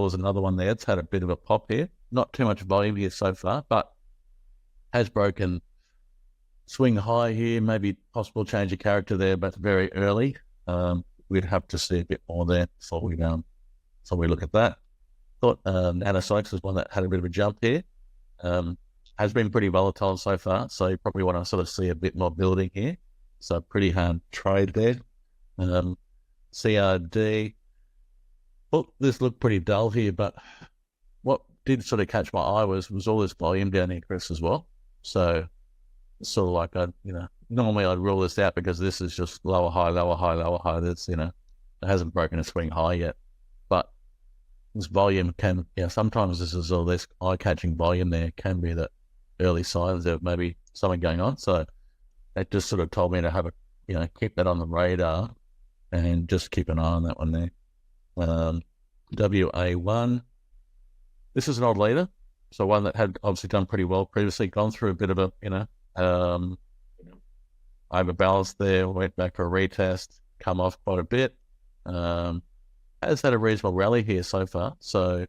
Speaker 1: is another one there. It's had a bit of a pop here. Not too much volume here so far, but has broken swing high here. Maybe possible change of character there, but very early. We'd have to see a bit more there before we look at that. Thought Nanosonics was one that had a bit of a jump here. Has been pretty volatile so far, so you probably want to sort of see a bit more building here. So pretty hard trade there. CRD. Well, this looked pretty dull here, but what did sort of catch my eye was all this volume down here, Chris, as well. So it's sort of like normally I'd rule this out because this is just lower high, lower high, lower high. That's it hasn't broken a swing high yet, but this volume can, sometimes this is all this eye-catching volume there can be the early signs of maybe something going on. So that just sort of told me to have keep that on the radar and just keep an eye on that one there. WA1. This is an odd leader, so one that had obviously done pretty well previously, gone through a bit of a overbalanced there, went back for a retest, come off quite a bit. Has had a reasonable rally here so far, so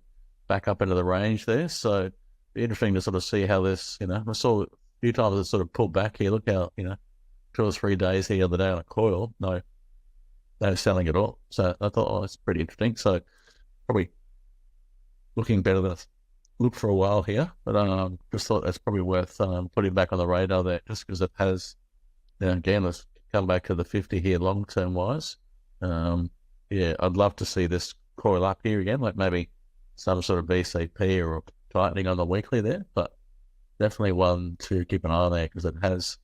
Speaker 1: back up into the range there. So be interesting to sort of see how this, I saw a few times it sort of pulled back here. Look how 2 or 3 days here the other day on a coil, no selling at all. So I thought, it's pretty interesting. So probably looking better than it's looked for a while here, but just thought that's probably worth putting back on the radar there, just because it has, again, let's come back to the 50 here long-term wise. I'd love to see this coil up here again, like maybe some sort of VCP or tightening on the weekly there, but definitely one to keep an eye on there because it has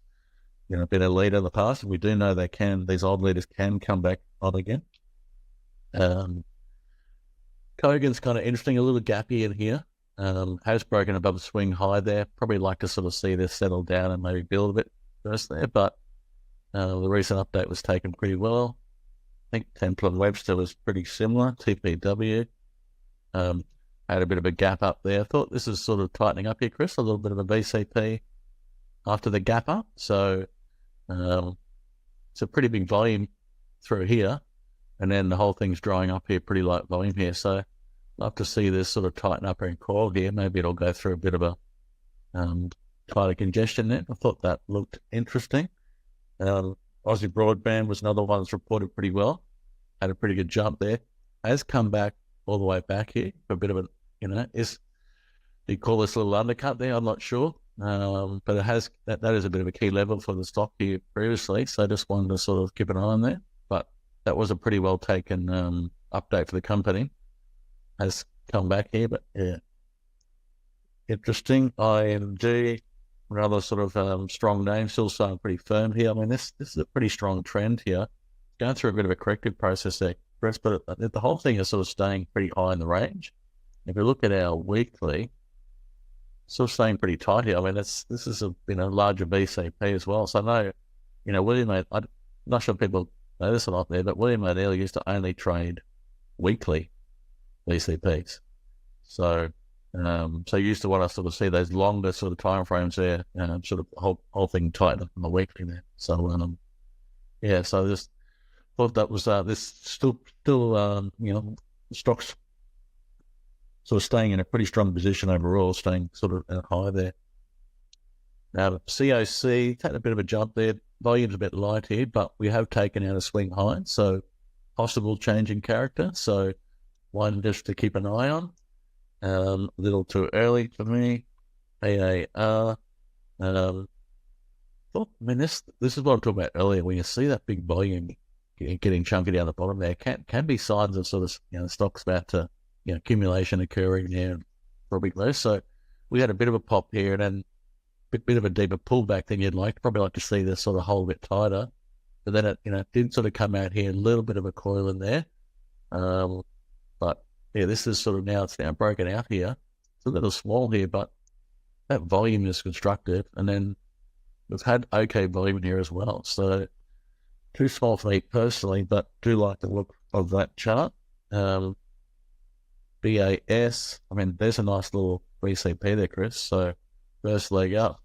Speaker 1: been a leader in the past, and we do know these old leaders can come back on again. Kogan's kind of interesting, a little gappy in here. Has broken above the swing high there. Probably like to sort of see this settle down and maybe build a bit first there, but the recent update was taken pretty well. I think Temple and Webster was pretty similar. TPW had a bit of a gap up there. I thought this is sort of tightening up here, Chris, a little bit of a VCP after the gap up. So it's a pretty big volume through here, and then the whole thing's drying up here, pretty light volume here. So love to see this sort of tighten up and coil here. Maybe it'll go through a bit of a tighter congestion there. I thought that looked interesting. Aussie Broadband was another one that's reported pretty well. Had a pretty good jump there. Has come back all the way back here for a bit of a, do you call this a little undercut there? I'm not sure. But it has, that is a bit of a key level for the stock here previously. So I just wanted to sort of keep an eye on there. But that was a pretty well taken update for the company. Has come back here, but yeah. Interesting. IMG, another sort of strong name, still staying pretty firm here. I mean, this is a pretty strong trend here. Going through a bit of a corrective process there, Chris, but the whole thing is sort of staying pretty high in the range. If you look at our weekly, still staying pretty tight here. I mean, this is a larger VCP as well. So I know, William, I'm not sure people know this or not there, but William O'Neill used to only trade weekly VCPs. So you used to want to sort of see those longer sort of time frames there, sort of whole thing tighten up on the weekly there. So so just thought that was this still stocks sort of staying in a pretty strong position overall, staying sort of high there. Now COC taken a bit of a jump there. Volume's a bit light here, but we have taken out a swing high, so possible change in character. So one just to keep an eye on. A little too early for me. AAR. This is what I talked about earlier. When you see that big volume getting chunky down the bottom there, can be signs of sort of stocks about to accumulation occurring there for a bit less. So we had a bit of a pop here, and then a bit of a deeper pullback than you'd like. Probably like to see this sort of hold a bit tighter, but then it did sort of come out here, a little bit of a coil in there. But yeah, this is sort of it's now broken out here. It's a little small here, but that volume is constructive, and then we've had okay volume here as well. So too small for me personally, but do like the look of that chart. BAS, I mean, there's a nice little VCP there, Chris. So first leg up,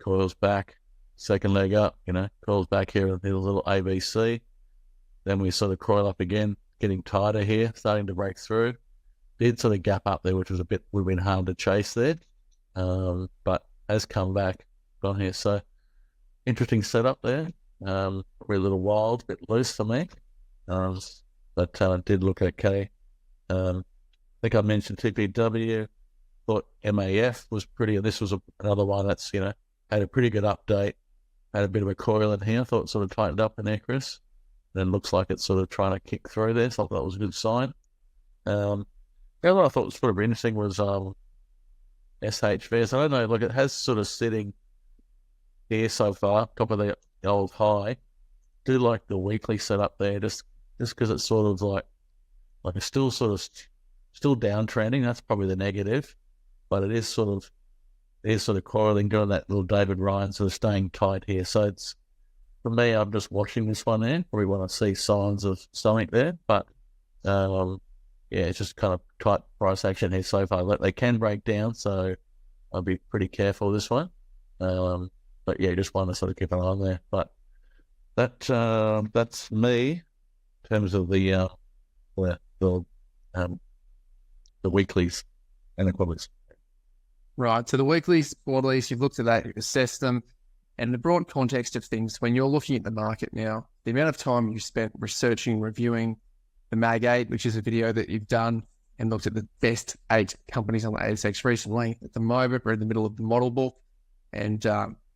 Speaker 1: coils back, second leg up, coils back here with a little ABC. Then we sort of coil up again, getting tighter here, starting to break through. Did sort of gap up there, which was would have been hard to chase there. But has come back, gone here. So interesting setup there. Probably a little wild, a bit loose for me. But did look okay. I think I mentioned TPW. Thought MAF was pretty. This was another one that's had a pretty good update. Had a bit of a coil in here. Thought it sort of tightened up in there, Chris. Then looks like it's sort of trying to kick through there. So I thought that was a good sign. The other one I thought was sort of interesting was SHV. So I don't know. Look, it has sort of sitting here so far, top of the old high. Do like the weekly setup there, just because it's sort of like it's still downtrending. That's probably the negative, but it is sort of coiling, doing that little David Ryan, sort of staying tight here. So it's, for me, I'm just watching this one there. Probably want to see signs of something there, but it's just kind of tight price action here so far. They can break down, so I'll be pretty careful with this one. But yeah, just want to sort of keep an eye on there. But that's me in terms of the weeklies and the quarterlies.
Speaker 2: Right. So the weeklies, quarterlies, you've looked at that, you've assessed them. And in the broad context of things, when you're looking at the market now, the amount of time you've spent researching, reviewing the Mag 8, which is a video that you've done, and looked at the best 8 companies on the ASX recently. At the moment, we're in the middle of the model book and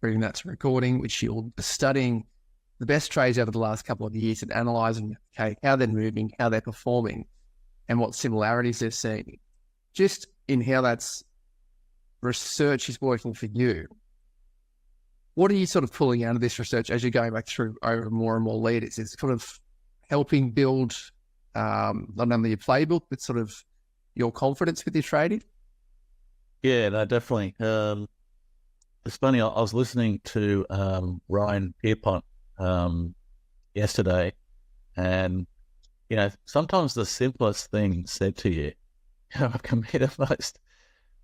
Speaker 2: bringing that to recording, which you're studying the best trades over the last couple of years and analysing how they're moving, how they're performing, and what similarities they're seeing. Just in how that's research is working for you, what are you sort of pulling out of this research as you're going back through over more and more leaders? Is it sort of helping build not only your playbook, but sort of your confidence with your trading?
Speaker 1: Yeah, no, definitely. It's funny, I was listening to Ryan Pierpont yesterday, and sometimes the simplest thing said to you can be the most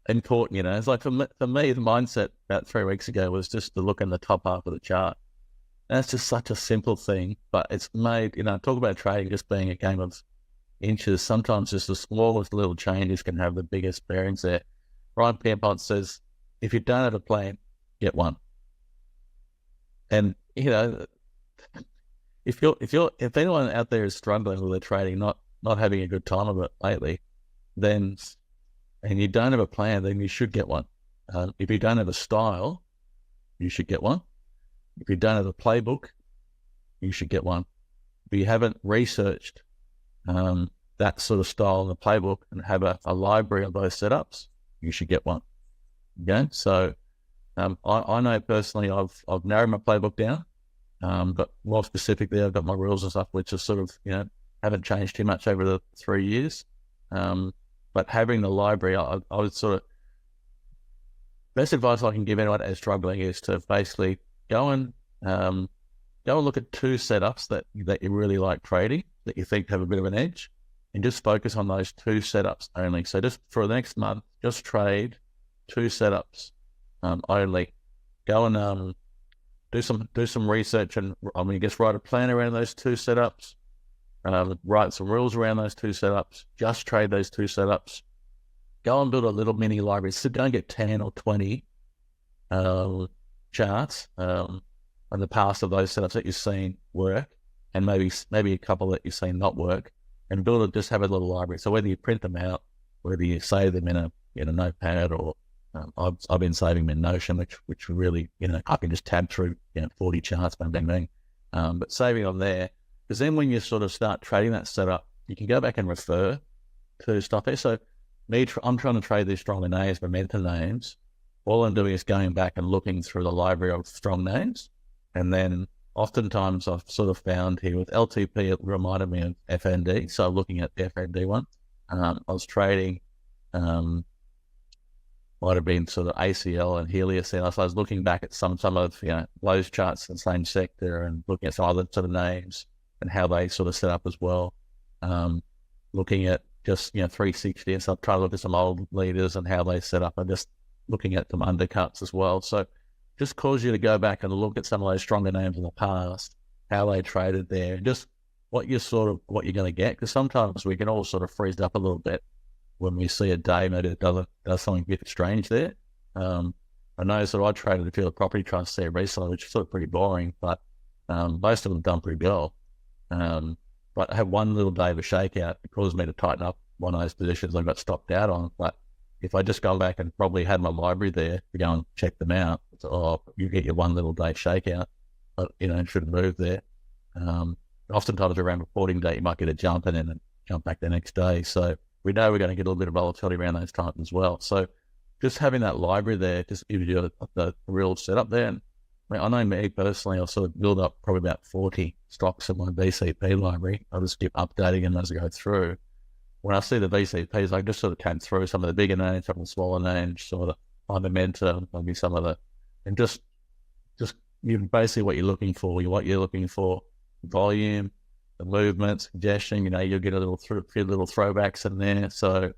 Speaker 1: important. It's like for me, the mindset about 3 weeks ago was just to look in the top half of the chart. And that's just such a simple thing, but it's made, talk about trading just being a game of inches. Sometimes just the smallest little changes can have the biggest bearings there. Ryan Pierpont says, if you don't have a plan, get one. And if anyone out there is struggling with their trading, not having a good time of it lately, and you don't have a plan, then you should get one. If you don't have a style, you should get one. If you don't have a playbook, you should get one. If you haven't researched that sort of style in the playbook and have a library of those setups, you should get one. Okay, so I know personally I've narrowed my playbook down, but more specifically I've got my rules and stuff, which are sort of haven't changed too much over the 3 years. But having the library, I would sort of, best advice I can give anyone that is struggling is to basically go and look at 2 setups that you really like trading, that you think have a bit of an edge, and just focus on those 2 setups only. So just for the next month, just trade 2 setups only. Go and do some research, and write a plan around those 2 setups. Write some rules around those 2 setups. Just trade those 2 setups. Go and build a little mini library. So don't get 10 or 20 charts on the past of those setups that you've seen work, and maybe a couple that you've seen not work, and just have a little library. So whether you print them out, whether you save them in a notepad, or I've been saving them in Notion, which really I can just tab through 40 charts, bang bang bang. But saving them there, because then when you sort of start trading that setup, you can go back and refer to stuff there. So I'm trying to trade these stronger names, momentum names. All I'm doing is going back and looking through the library of strong names. And then oftentimes I've sort of found here with LTP, it reminded me of FND. So looking at the FND one, I was trading, might have been sort of ACL and Helios. So I was looking back at some of those charts in the same sector, and looking at some other sort of names and how they sort of set up as well. Looking at just 360. And so I'm trying to look at some old leaders and how they set up, and just looking at some undercuts as well. So just cause you to go back and look at some of those stronger names in the past, how they traded there, and just what you're going to get. Because sometimes we can all sort of freeze up a little bit when we see a day maybe it does something a bit strange there. I know I traded a few of property trusts there recently, which is sort of pretty boring, but most of them done pretty well. But I had one little day of a shakeout. It caused me to tighten up one of those positions I got stopped out on. But if I just go back and probably had my library there to go and check them out, you get your one little day shakeout, but shouldn't move there. Oftentimes around reporting day, you might get a jump and then jump back the next day. So we know we're going to get a little bit of volatility around those times as well. So just having that library there just gives you the real setup there. And I know me personally, I'll sort of build up probably about 40 stocks in my VCP library. I'll just keep updating them as I go through. When I see the VCPs, I just sort of came through some of the bigger names, some of the smaller names, sort of momentum, maybe some of the, and just basically what you're looking for, volume, the movement, suggestion, you'll get a few little throwbacks in there. So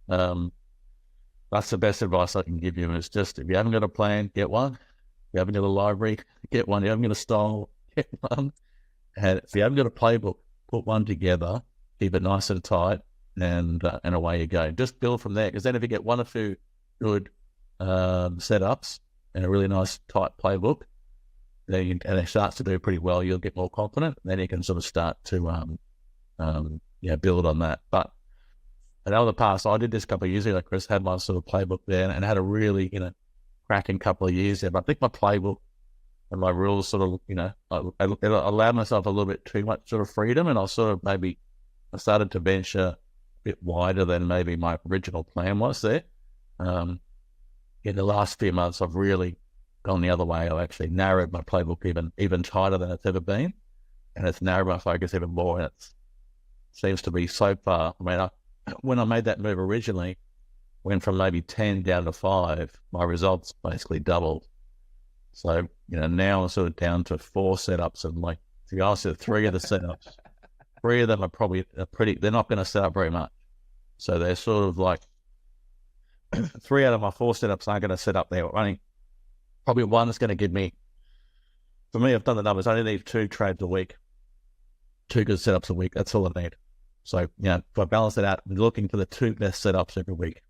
Speaker 1: that's the best advice I can give you, is just, if you haven't got a plan, get one. If you haven't got a library, get one. If you haven't got a style, get one. And if you haven't got a playbook, put one together, keep it nice and tight, and away you go. Just build from there, because then if you get one or two good setups and a really nice tight playbook, and it starts to do pretty well, you'll get more confident. Then you can sort of start to build on that. But I know in the past, I did this a couple of years ago, Chris, had my sort of playbook there and had a really cracking couple of years there. But I think my playbook and my rules sort of, I allowed myself a little bit too much sort of freedom, and I started to venture a bit wider than maybe my original plan was there. In the last few months, I've really gone the other way. I've actually narrowed my playbook even tighter than it's ever been, and it's narrowed my focus even more. And it seems to be so far. I mean, when I made that move originally, went from maybe 10 down to 5, my results basically doubled. So, now I'm sort of down to 4 setups, and like, to be honest, 3 of the setups, 3 of them are probably they're not going to set up very much. So they're sort of like 3 out of my 4 setups aren't going to set up there running. Probably one is going to give me, for me, I've done the numbers, I only need 2 trades a week, 2 good setups a week. That's all I need. So, if I balance it out, I'm looking for the 2 best setups every week.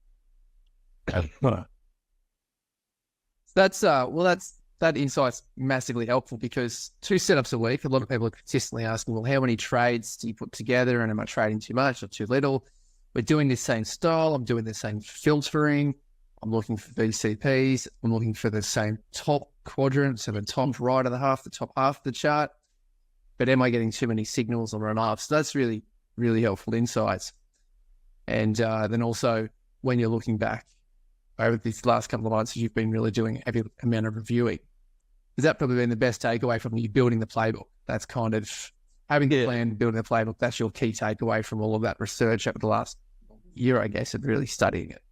Speaker 2: That insight's massively helpful, because 2 setups a week, a lot of people are consistently asking, well, how many trades do you put together, and am I trading too much or too little? We're doing the same style. I'm doing the same filtering. I'm looking for VCPs. I'm looking for the same top quadrant, so the top right of the half, the top half of the chart. But am I getting too many signals on run-up? So that's really, really helpful insights. And then also, when you're looking back over these last couple of months, you've been really doing a heavy amount of reviewing. Has that probably been the best takeaway from you building the playbook? That's kind of having the plan, building the playbook. That's your key takeaway from all of that research over the last year, I guess, of really studying it.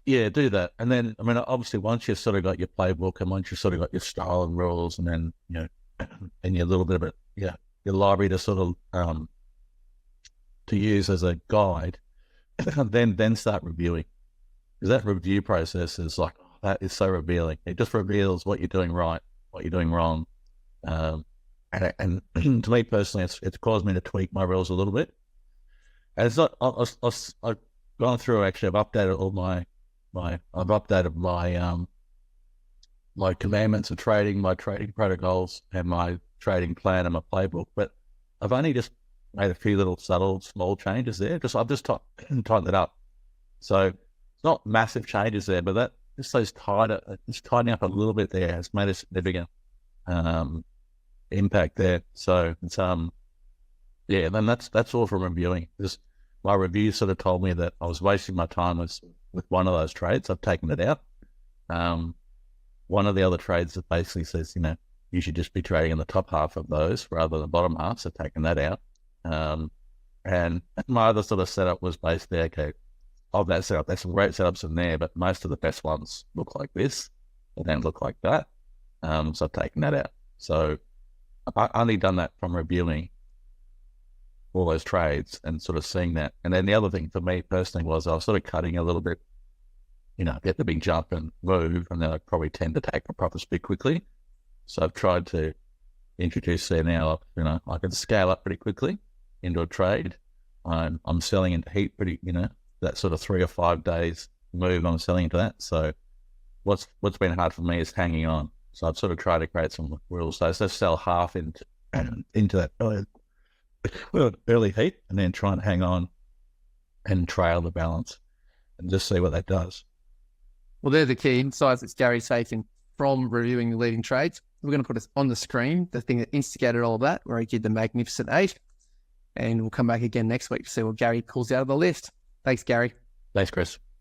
Speaker 1: Yeah, do that. And then, I mean, obviously, once you've sort of got your playbook, and once you've sort of got your style and rules, and then, and your little bit of it, your library to sort of, to use as a guide, then start reviewing. Because that review process is like, that is so revealing. It just reveals what you're doing right, what you're doing wrong. And to me personally, it's caused me to tweak my rules a little bit. And it's not, I've gone through, actually, I've updated all my my commandments of trading, my trading protocols, and my trading plan and my playbook. But I've only just made a few little subtle, small changes there. I've just tightened it up. So it's not massive changes there, but that just tightening up a little bit there has made a significant impact there. So it's then that's all from reviewing. Just my review sort of told me that I was wasting my time with one of those trades. I've taken it out. One of the other trades that basically says, you should just be trading in the top half of those rather than the bottom half. So taking that out. And my other sort of setup was basically, okay, of that setup, there's some great setups in there, but most of the best ones look like this. They don't look like that. So I've taken that out. So I've only done that from reviewing. all those trades and sort of seeing that. And then the other thing for me personally was I was sort of cutting a little bit, get the big jump and move, and then I probably tend to take my profits a bit quickly. So I've tried to introduce there now, I can scale up pretty quickly into a trade. I'm selling into heat pretty, that sort of 3 or 5 days move, I'm selling into that. So what's been hard for me is hanging on. So I've sort of tried to create some rules. So let's sell half into that early heat, and then try and hang on and trail the balance and just see what that does.
Speaker 2: Well, they're the key insights that Gary's taken from reviewing the leading trades. We're going to put us on the screen, the thing that instigated all of that, where he did the Magnificent 8. And we'll come back again next week to see what Gary pulls out of the list. Thanks, Gary.
Speaker 1: Thanks, Chris.